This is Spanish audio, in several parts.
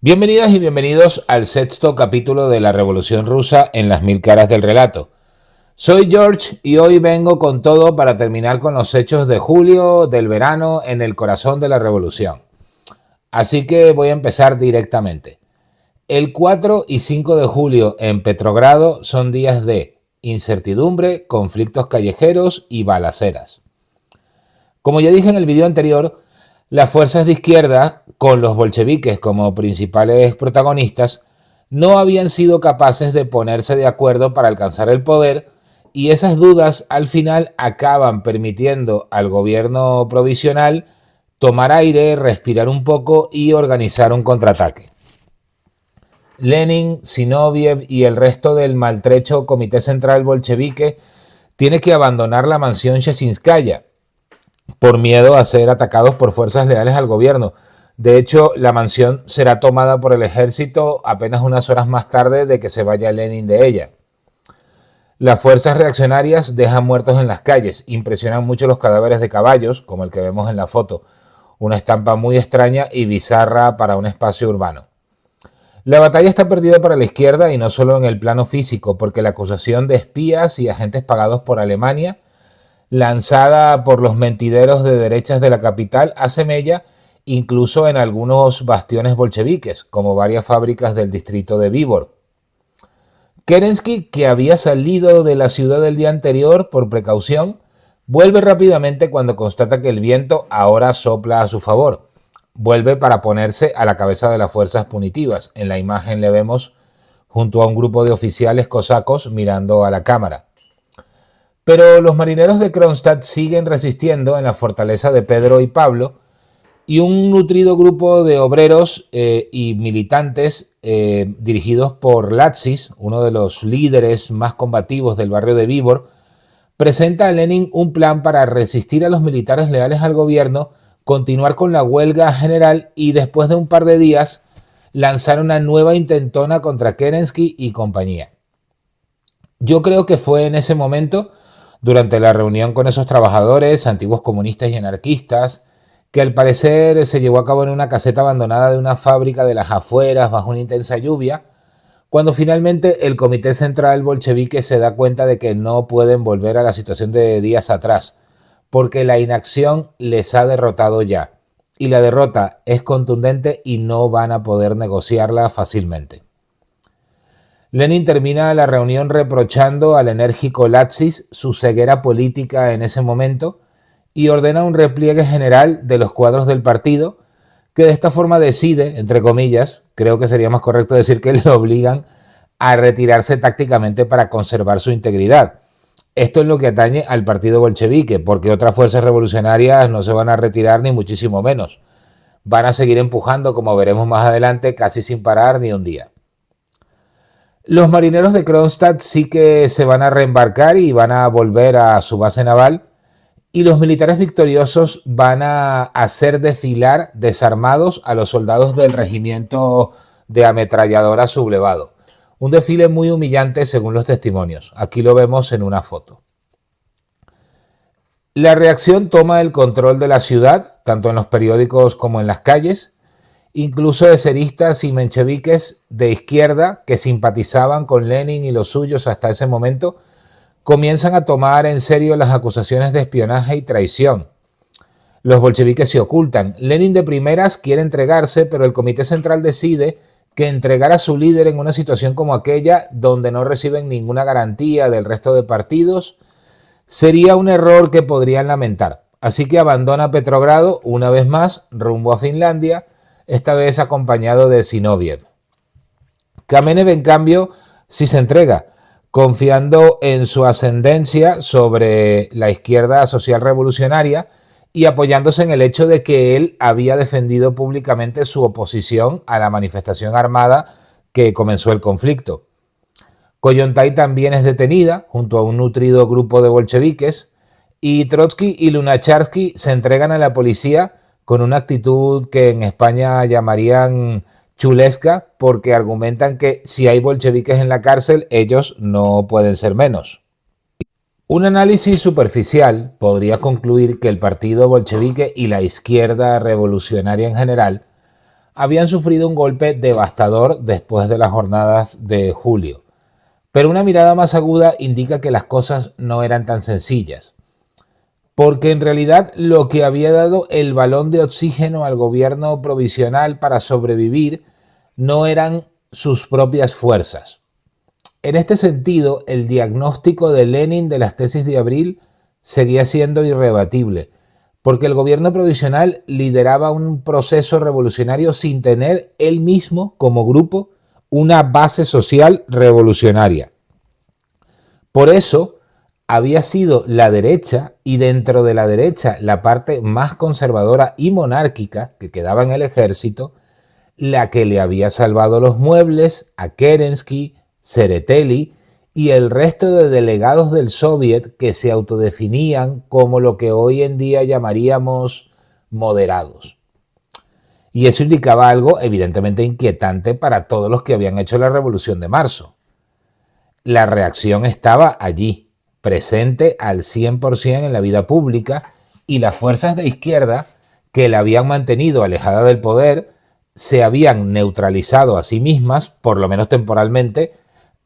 Bienvenidas y bienvenidos al sexto capítulo de la Revolución Rusa en las mil caras del relato. Soy George y hoy vengo con todo para terminar con los hechos de julio del verano en el corazón de la revolución. Así que voy a empezar directamente. El 4 y 5 de julio en Petrogrado son días de incertidumbre, conflictos callejeros y balaceras. Como ya dije en el video anterior, las fuerzas de izquierda, con los bolcheviques como principales protagonistas, no habían sido capaces de ponerse de acuerdo para alcanzar el poder, y esas dudas al final acaban permitiendo al gobierno provisional tomar aire, respirar un poco y organizar un contraataque. Lenin, Zinoviev y el resto del maltrecho Comité Central Bolchevique tiene que abandonar la mansión Chesinsskaya por miedo a ser atacados por fuerzas leales al gobierno. De hecho, la mansión será tomada por el ejército apenas unas horas más tarde de que se vaya Lenin de ella. Las fuerzas reaccionarias dejan muertos en las calles, impresionan mucho los cadáveres de caballos, como el que vemos en la foto, una estampa muy extraña y bizarra para un espacio urbano. La batalla está perdida para la izquierda y no solo en el plano físico, porque la acusación de espías y agentes pagados por Alemania, lanzada por los mentideros de derechas de la capital, hace mella incluso en algunos bastiones bolcheviques, como varias fábricas del distrito de Vybor. Kerensky, que había salido de la ciudad el día anterior por precaución, vuelve rápidamente cuando constata que el viento ahora sopla a su favor. Vuelve para ponerse a la cabeza de las fuerzas punitivas. En la imagen le vemos junto a un grupo de oficiales cosacos mirando a la cámara. Pero los marineros de Kronstadt siguen resistiendo en la fortaleza de Pedro y Pablo, y un nutrido grupo de obreros y militantes dirigidos por Latsis, uno de los líderes más combativos del barrio de Vybor, presenta a Lenin un plan para resistir a los militares leales al gobierno, continuar con la huelga general y después de un par de días lanzar una nueva intentona contra Kerensky y compañía. Yo creo que fue en ese momento, durante la reunión con esos trabajadores, antiguos comunistas y anarquistas, que al parecer se llevó a cabo en una caseta abandonada de una fábrica de las afueras bajo una intensa lluvia, cuando finalmente el Comité Central Bolchevique se da cuenta de que no pueden volver a la situación de días atrás, porque la inacción les ha derrotado ya, y la derrota es contundente y no van a poder negociarla fácilmente. Lenin termina la reunión reprochando al enérgico Latsis su ceguera política en ese momento y ordena un repliegue general de los cuadros del partido, que de esta forma decide, entre comillas, creo que sería más correcto decir que le obligan a retirarse tácticamente para conservar su integridad. Esto es lo que atañe al partido bolchevique, porque otras fuerzas revolucionarias no se van a retirar ni muchísimo menos. Van a seguir empujando, como veremos más adelante, casi sin parar ni un día. Los marineros de Kronstadt sí que se van a reembarcar y van a volver a su base naval, y los militares victoriosos van a hacer desfilar desarmados a los soldados del regimiento de ametralladora sublevado. Un desfile muy humillante según los testimonios. Aquí lo vemos en una foto. La reacción toma el control de la ciudad, tanto en los periódicos como en las calles. Incluso eseristas y mencheviques de izquierda que simpatizaban con Lenin y los suyos hasta ese momento comienzan a tomar en serio las acusaciones de espionaje y traición. Los bolcheviques se ocultan. Lenin de primeras quiere entregarse, pero el Comité Central decide que entregar a su líder en una situación como aquella, donde no reciben ninguna garantía del resto de partidos, sería un error que podrían lamentar. Así que abandona Petrogrado una vez más rumbo a Finlandia, esta vez acompañado de Zinoviev. Kamenev, en cambio, sí se entrega, confiando en su ascendencia sobre la izquierda social revolucionaria y apoyándose en el hecho de que él había defendido públicamente su oposición a la manifestación armada que comenzó el conflicto. Kollontai también es detenida junto a un nutrido grupo de bolcheviques, y Trotsky y Lunacharsky se entregan a la policía con una actitud que en España llamarían chulesca, porque argumentan que si hay bolcheviques en la cárcel, ellos no pueden ser menos. Un análisis superficial podría concluir que el partido bolchevique y la izquierda revolucionaria en general habían sufrido un golpe devastador después de las jornadas de julio. Pero una mirada más aguda indica que las cosas no eran tan sencillas, porque en realidad lo que había dado el balón de oxígeno al gobierno provisional para sobrevivir no eran sus propias fuerzas. En este sentido, el diagnóstico de Lenin de las tesis de abril seguía siendo irrebatible, porque el gobierno provisional lideraba un proceso revolucionario sin tener él mismo como grupo una base social revolucionaria. Por eso había sido la derecha, y dentro de la derecha la parte más conservadora y monárquica que quedaba en el ejército, la que le había salvado los muebles a Kerensky, Tsereteli y el resto de delegados del Soviet que se autodefinían como lo que hoy en día llamaríamos moderados. Y eso indicaba algo evidentemente inquietante para todos los que habían hecho la Revolución de Marzo. La reacción estaba allí, presente al 100% en la vida pública, y las fuerzas de izquierda que la habían mantenido alejada del poder se habían neutralizado a sí mismas, por lo menos temporalmente,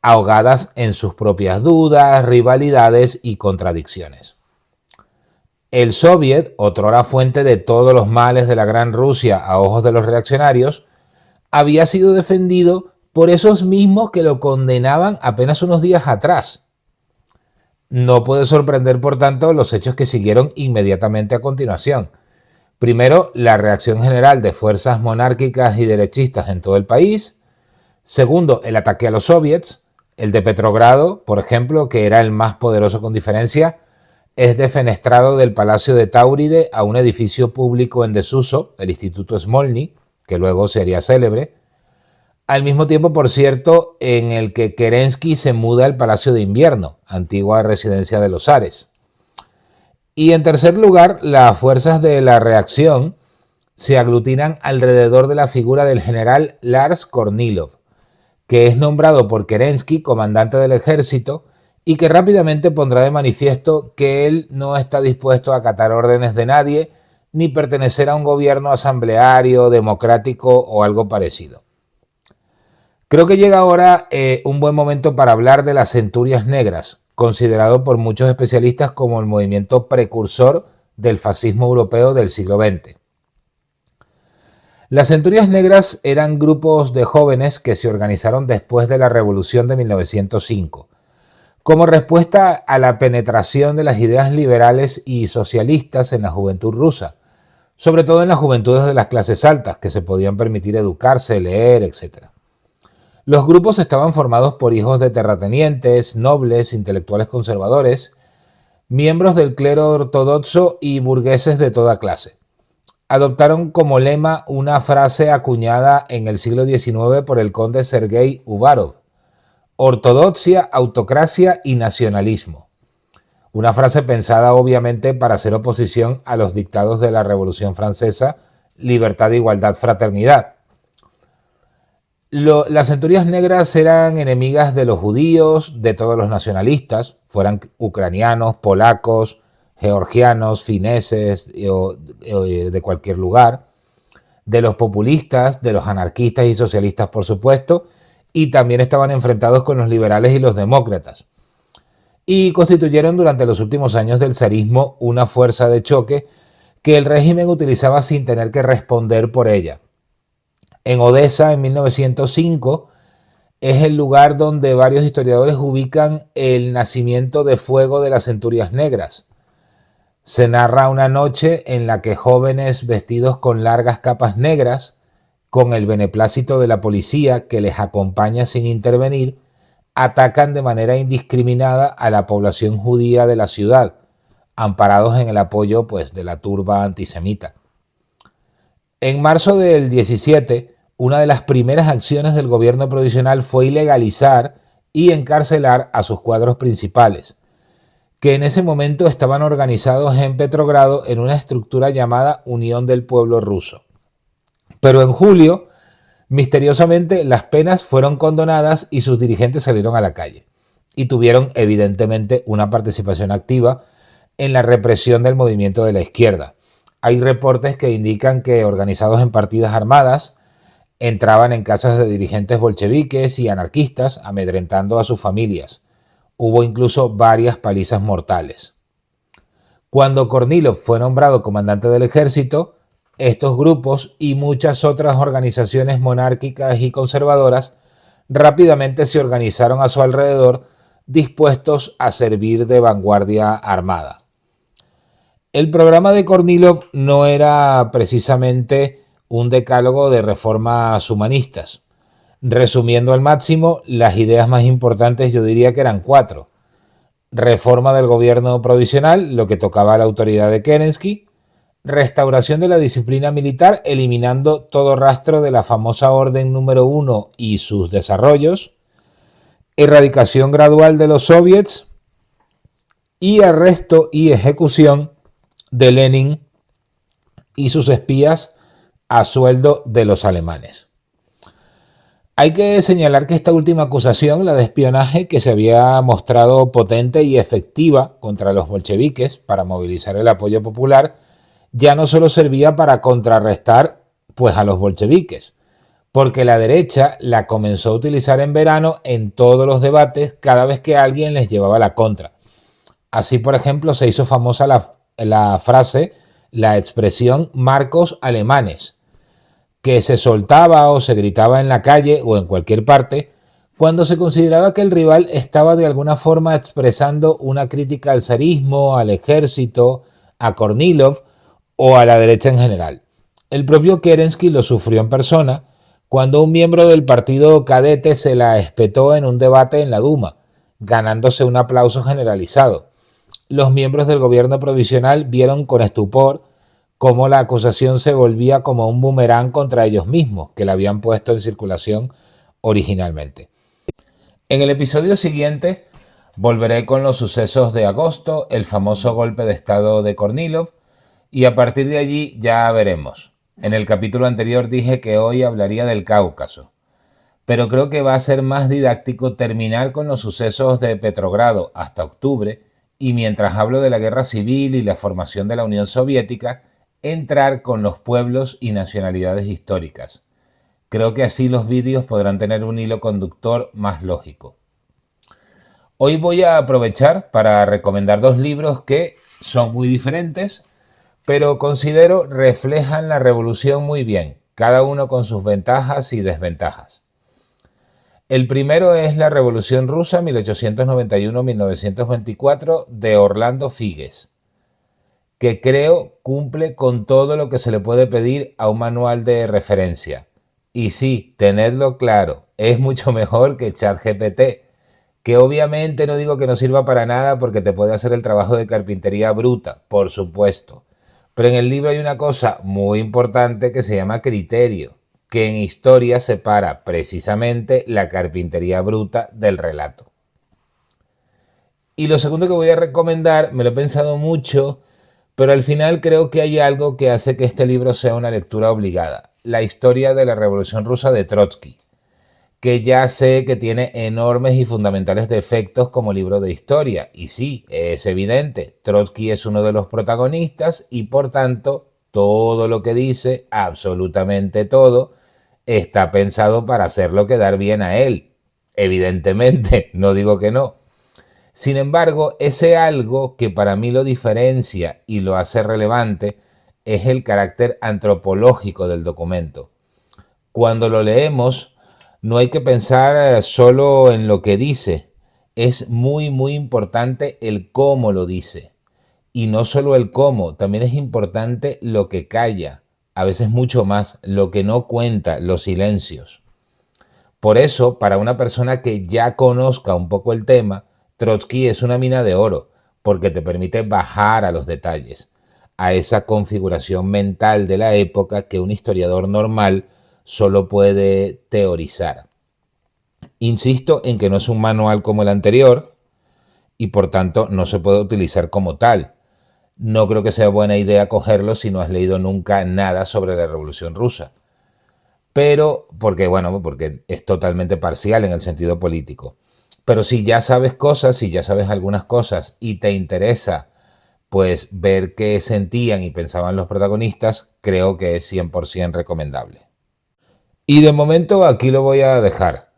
ahogadas en sus propias dudas, rivalidades y contradicciones. El Soviet, otrora fuente de todos los males de la Gran Rusia a ojos de los reaccionarios, había sido defendido por esos mismos que lo condenaban apenas unos días atrás. No puede sorprender, por tanto, los hechos que siguieron inmediatamente a continuación. Primero, la reacción general de fuerzas monárquicas y derechistas en todo el país. Segundo, el ataque a los soviets. El de Petrogrado, por ejemplo, que era el más poderoso con diferencia, es defenestrado del Palacio de Táuride a un edificio público en desuso, el Instituto Smolny, que luego sería célebre. Al mismo tiempo, por cierto, en el que Kerensky se muda al Palacio de Invierno, antigua residencia de los zares. Y en tercer lugar, las fuerzas de la reacción se aglutinan alrededor de la figura del general Lars Kornilov, que es nombrado por Kerensky comandante del ejército y que rápidamente pondrá de manifiesto que él no está dispuesto a acatar órdenes de nadie ni pertenecer a un gobierno asambleario, democrático o algo parecido. Creo que llega ahora un buen momento para hablar de las centurias negras, considerado por muchos especialistas como el movimiento precursor del fascismo europeo del siglo XX. Las centurias negras eran grupos de jóvenes que se organizaron después de la Revolución de 1905, como respuesta a la penetración de las ideas liberales y socialistas en la juventud rusa, sobre todo en las juventudes de las clases altas, que se podían permitir educarse, leer, etc. Los grupos estaban formados por hijos de terratenientes, nobles, intelectuales conservadores, miembros del clero ortodoxo y burgueses de toda clase. Adoptaron como lema una frase acuñada en el siglo XIX por el conde Sergei Uvarov: ortodoxia, autocracia y nacionalismo. Una frase pensada obviamente para hacer oposición a los dictados de la Revolución Francesa: libertad, igualdad, fraternidad. Las centurias negras eran enemigas de los judíos, de todos los nacionalistas, fueran ucranianos, polacos, georgianos, fineses o de cualquier lugar, de los populistas, de los anarquistas y socialistas, por supuesto, y también estaban enfrentados con los liberales y los demócratas. Y constituyeron durante los últimos años del zarismo una fuerza de choque que el régimen utilizaba sin tener que responder por ella. En Odessa, en 1905, es el lugar donde varios historiadores ubican el nacimiento de fuego de las centurias negras. Se narra una noche en la que jóvenes vestidos con largas capas negras, con el beneplácito de la policía que les acompaña sin intervenir, atacan de manera indiscriminada a la población judía de la ciudad, amparados en el apoyo de la turba antisemita. En marzo del 17, una de las primeras acciones del gobierno provisional fue ilegalizar y encarcelar a sus cuadros principales, que en ese momento estaban organizados en Petrogrado en una estructura llamada Unión del Pueblo Ruso. Pero en julio, misteriosamente, las penas fueron condonadas y sus dirigentes salieron a la calle y tuvieron evidentemente una participación activa en la represión del movimiento de la izquierda. Hay reportes que indican que, organizados en partidas armadas, Entraban en casas de dirigentes bolcheviques y anarquistas, amedrentando a sus familias. Hubo incluso varias palizas mortales. Cuando Kornilov fue nombrado comandante del ejército, estos grupos y muchas otras organizaciones monárquicas y conservadoras rápidamente se organizaron a su alrededor, dispuestos a servir de vanguardia armada. El programa de Kornilov no era precisamente un decálogo de reformas humanistas. Resumiendo al máximo, las ideas más importantes yo diría que eran 4. Reforma del gobierno provisional, lo que tocaba a la autoridad de Kerensky. Restauración de la disciplina militar, eliminando todo rastro de la famosa Orden número 1 y sus desarrollos. Erradicación gradual de los soviets. Y arresto y ejecución de Lenin y sus espías a sueldo de los alemanes. Hay que señalar que esta última acusación, la de espionaje, que se había mostrado potente y efectiva contra los bolcheviques para movilizar el apoyo popular, ya no solo servía para contrarrestar pues, a los bolcheviques, porque la derecha la comenzó a utilizar en verano en todos los debates cada vez que alguien les llevaba la contra. Así, por ejemplo, se hizo famosa la frase, la expresión marcos alemanes, que se soltaba o se gritaba en la calle o en cualquier parte cuando se consideraba que el rival estaba de alguna forma expresando una crítica al zarismo, al ejército, a Kornilov o a la derecha en general. El propio Kerensky lo sufrió en persona cuando un miembro del partido cadete se la espetó en un debate en la Duma, ganándose un aplauso generalizado. Los miembros del gobierno provisional vieron con estupor cómo la acusación se volvía como un boomerang contra ellos mismos, que la habían puesto en circulación originalmente. En el episodio siguiente volveré con los sucesos de agosto, el famoso golpe de estado de Kornilov, y a partir de allí ya veremos. En el capítulo anterior dije que hoy hablaría del Cáucaso, pero creo que va a ser más didáctico terminar con los sucesos de Petrogrado hasta octubre, y mientras hablo de la guerra civil y la formación de la Unión Soviética, entrar con los pueblos y nacionalidades históricas. Creo que así los vídeos podrán tener un hilo conductor más lógico. Hoy voy a aprovechar para recomendar 2 libros que son muy diferentes, pero considero reflejan la revolución muy bien, cada uno con sus ventajas y desventajas. El primero es La Revolución Rusa 1891-1924 de Orlando Figes, que creo cumple con todo lo que se le puede pedir a un manual de referencia. Y sí, tenedlo claro, es mucho mejor que ChatGPT, que obviamente no digo que no sirva para nada porque te puede hacer el trabajo de carpintería bruta, por supuesto. Pero en el libro hay una cosa muy importante que se llama criterio, que en historia separa precisamente la carpintería bruta del relato. Y lo segundo que voy a recomendar, me lo he pensado mucho, pero al final creo que hay algo que hace que este libro sea una lectura obligada. La historia de la Revolución Rusa de Trotsky, que ya sé que tiene enormes y fundamentales defectos como libro de historia. Y sí, es evidente, Trotsky es uno de los protagonistas y por tanto todo lo que dice, absolutamente todo, está pensado para hacerlo quedar bien a él. Evidentemente, no digo que no. Sin embargo, ese algo que para mí lo diferencia y lo hace relevante es el carácter antropológico del documento. Cuando lo leemos, no hay que pensar solo en lo que dice, es muy importante el cómo lo dice. Y no solo el cómo, también es importante lo que calla, a veces mucho más, lo que no cuenta, los silencios. Por eso, para una persona que ya conozca un poco el tema, Trotsky es una mina de oro, porque te permite bajar a los detalles, a esa configuración mental de la época que un historiador normal solo puede teorizar. Insisto en que no es un manual como el anterior y por tanto no se puede utilizar como tal. No creo que sea buena idea cogerlo si no has leído nunca nada sobre la Revolución Rusa. Pero, porque es totalmente parcial en el sentido político. Pero si ya sabes cosas, si ya sabes algunas cosas y te interesa pues ver qué sentían y pensaban los protagonistas, creo que es 100% recomendable. Y de momento aquí lo voy a dejar.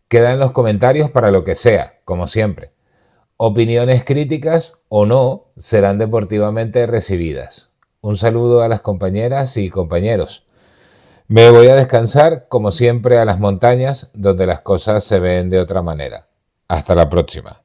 Queda en los comentarios para lo que sea, como siempre. Opiniones críticas o no serán deportivamente recibidas. Un saludo a las compañeras y compañeros. Me voy a descansar, como siempre, a las montañas, donde las cosas se ven de otra manera. Hasta la próxima.